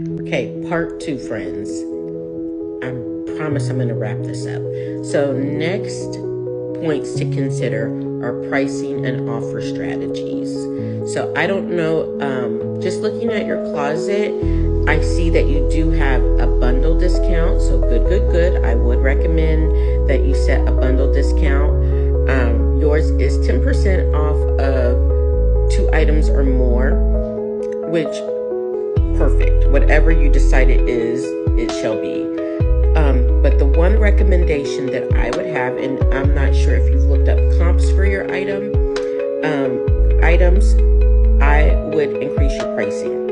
Okay, part 2, friends. I promise I'm going to wrap this up. So next points to consider are pricing and offer strategies. So I don't know, just looking at your closet, I see that you do have a bundle discount. So good. I would recommend that you set a bundle discount. Yours is 10% off of 2 items or more, which perfect. Whatever you decide it is, it shall be. But the one recommendation that I would have, and I'm not sure if you've looked up comps for your items, I would increase your pricing.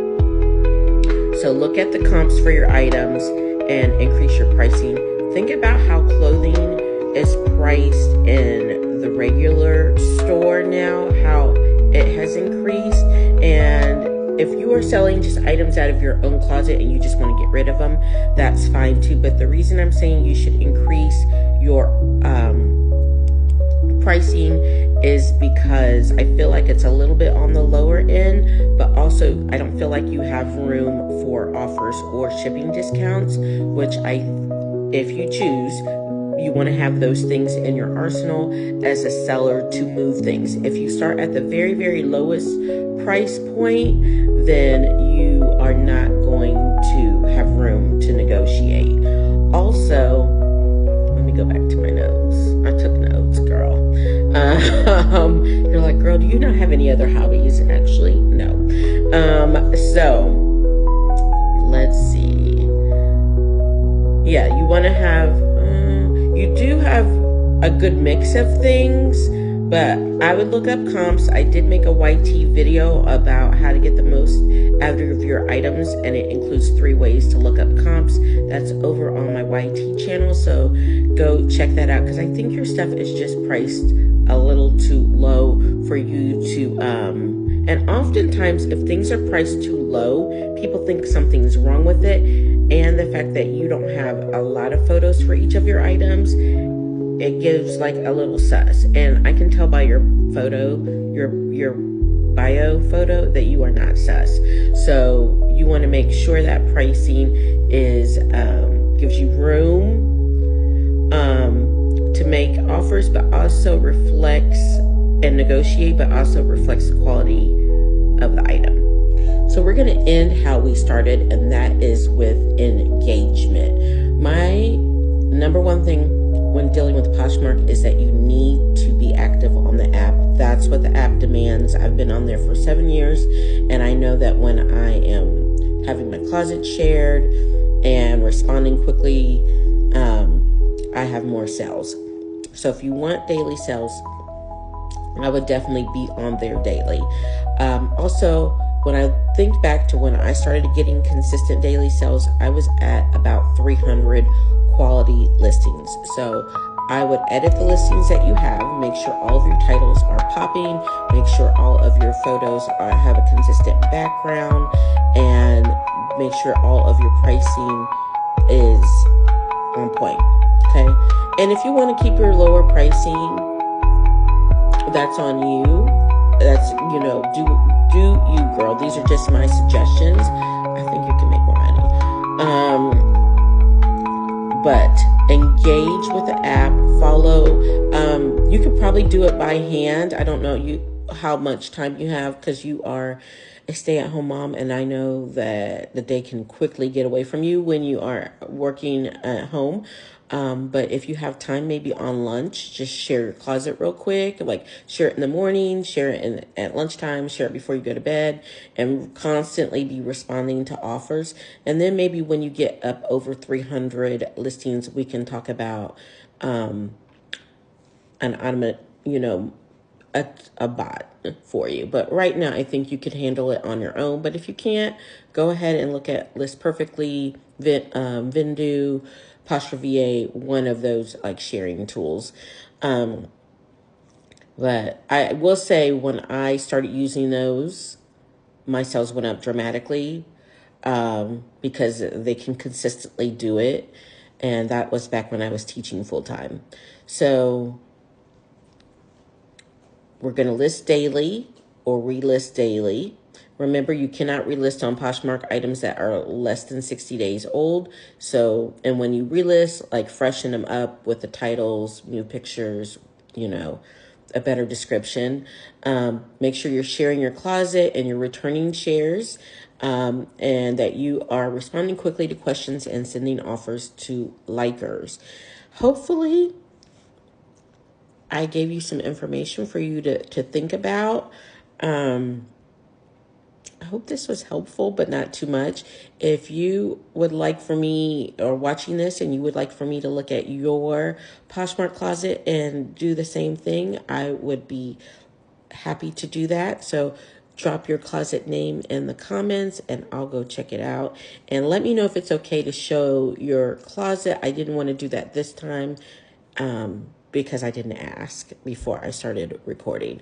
So look at the comps for your items and increase your pricing. Think about how clothing is priced in the regular store now, how it has increased. And if you are selling just items out of your own closet and you just want to get rid of them, that's fine too. But the reason I'm saying you should increase your pricing is because I feel like it's a little bit on the lower end, but also I don't feel like you have room for offers or shipping discounts, which if you choose, you want to have those things in your arsenal as a seller to move things. If you start at the very, very lowest price point, then you are not going to have room to negotiate. Also, let me go back to my notes. I took notes, girl. You're like, girl, do you not have any other hobbies? Actually, no. So let's see. Yeah, you want to have, you do have a good mix of things, but I would look up comps. I did make a YT video about how to get the most out of your items, and it includes 3 ways to look up comps. That's over on my YT channel, so go check that out, because I think your stuff is just priced a little too low for you to, and oftentimes if things are priced too low, people think something's wrong with it, and the fact that you don't have a lot of photos for each of your items, it gives like a little sus. And I can tell by your photo, your bio photo, that you are not sus. So you want to make sure that pricing is gives you room to make offers, but also reflects and negotiate, but also reflects the quality of the item. So we're going to end how we started, and that is with engagement. My number one thing when dealing with Poshmark is that you need to be active on the app. That's what the app demands. I've been on there for 7 years, and I know that when I am having my closet shared and responding quickly, I have more sales. So if you want daily sales, I would definitely be on there daily. Also, when I think back to when I started getting consistent daily sales, I was at about 300 quality listings. So I would edit the listings that you have, make sure all of your titles are popping, make sure all of your photos have a consistent background, and make sure all of your pricing is on point. Okay. And if you want to keep your lower pricing, that's on you. That's, do you, girl. These are just my suggestions. I think you can make more money. But engage with the app, follow. You could probably do it by hand. I don't know how much time you have, because you are a stay-at-home mom, and I know that the day can quickly get away from you when you are working at home. But if you have time, maybe on lunch, just share your closet real quick, like share it in the morning, share it at lunchtime, share it before you go to bed, and constantly be responding to offers. And then maybe when you get up over 300 listings, we can talk about an automatic, a bot for you. But right now, I think you could handle it on your own. But if you can't, go ahead and look at List Perfectly, Vendu, PoshmarkVA, one of those like sharing tools. But I will say, when I started using those, my sales went up dramatically, because they can consistently do it. And that was back when I was teaching full time. So we're going to list daily or relist daily. Remember, you cannot relist on Poshmark items that are less than 60 days old. So, and when you relist, like freshen them up with the titles, new pictures, you know, a better description. Make sure you're sharing your closet and you're returning shares, and that you are responding quickly to questions and sending offers to likers. Hopefully, I gave you some information for you to think about. I hope this was helpful, but not too much. If you would like for me, or watching this, and you would like for me to look at your Poshmark closet and do the same thing, I would be happy to do that. So drop your closet name in the comments and I'll go check it out. And let me know if it's okay to show your closet. I didn't want to do that this time because I didn't ask before I started recording.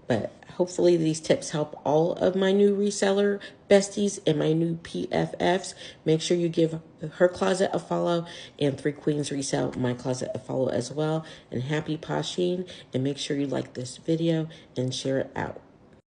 But hopefully these tips help all of my new reseller besties and my new PFFs. Make sure you give her closet a follow, and Three Queens Resell my closet a follow as well. And happy poshing, and make sure you like this video and share it out.